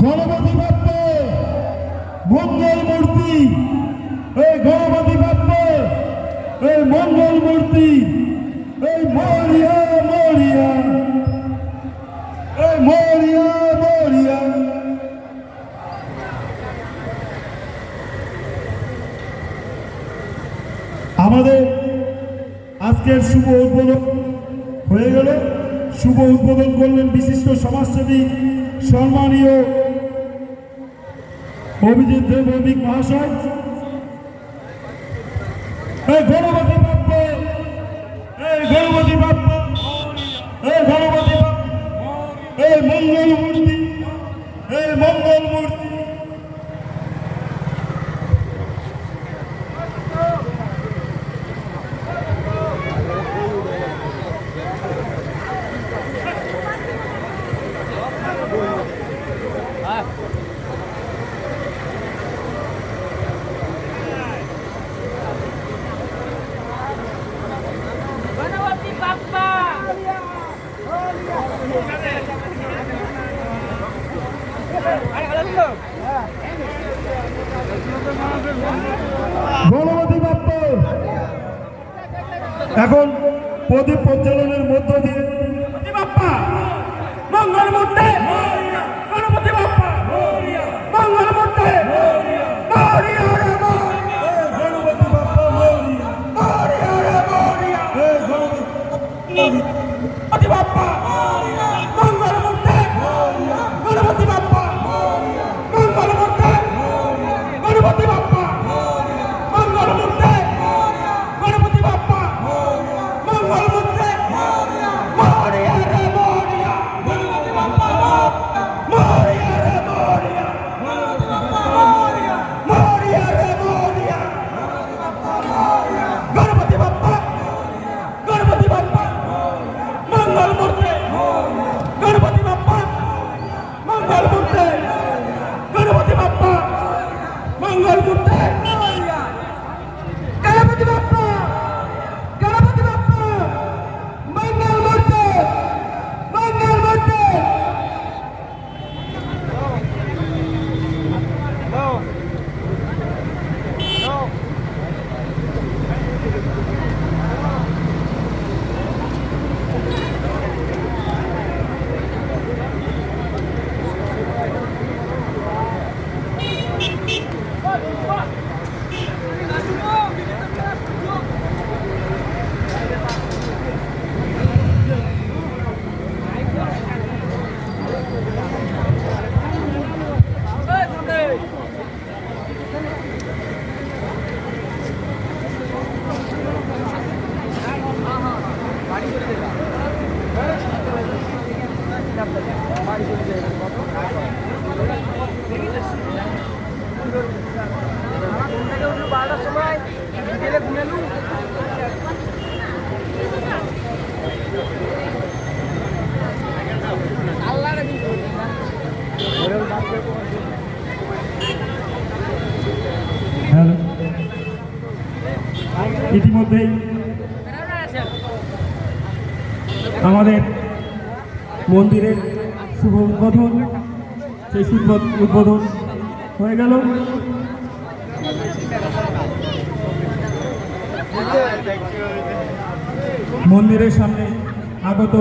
গণপতি বাপ্পা মঙ্গল মূর্তি, এই গণপতি বাপ্পা এই মঙ্গল মূর্তি, এই মরিয়া মরিয়া, এই মরিয়া মরিয়া। আমাদের আজকের শুভ উদ্বোধন হয়ে গেল। শুভ উদ্বোধন করলেন বিশিষ্ট সমাজসেবী সম্মানীয় অভিজিৎ দেব ভৌমিক মহাশয়। এই গণপতি বাপ্পা, এই গণপতি বাপ্পা, এই গণপতি বাপ্পা, এই মঙ্গল মূর্তি, এই মঙ্গল মূর্তি। গণপতি বাপ্পা এখন প্রদীপ প্রজ্বলনের মধ্য দিয়ে বাপ্পা মঙ্গল মূর্তি, গণপতি বাপ্পা মঙ্গল মূর্তি, গণপতি বাপ্পা মঙ্গল মূর্তি, গণপতি বাপ্পা মঙ্গল মূর্তি, গণপতি বাপ্পা মঙ্গল মূর্তি, গণপতি বাপ্পা মঙ্গল মূর্তি, মরিয়া রে মরিয়া, গণপতি বাপ্পা মরিয়া রে মরিয়া, মরিয়া রে মরিয়া, গণপতি বাপ্পা, গণপতি বাপ্পা মঙ্গল মূর্তি, গণপতি বাপ্পা মঙ্গল মূর্তি, গণপতি বাপ্পা মঙ্গল মূর্তি, গণপতি বাপ্পা, গণপতি বাপ্পা মঙ্গল মূর্তি, মঙ্গল মূর্তি। ইতিমধ্যেই আমাদের মন্দিরের শুভ উদ্বোধন, সেই শুভ উদ্বোধন হয়ে গেল। মন্দিরের সামনে আগত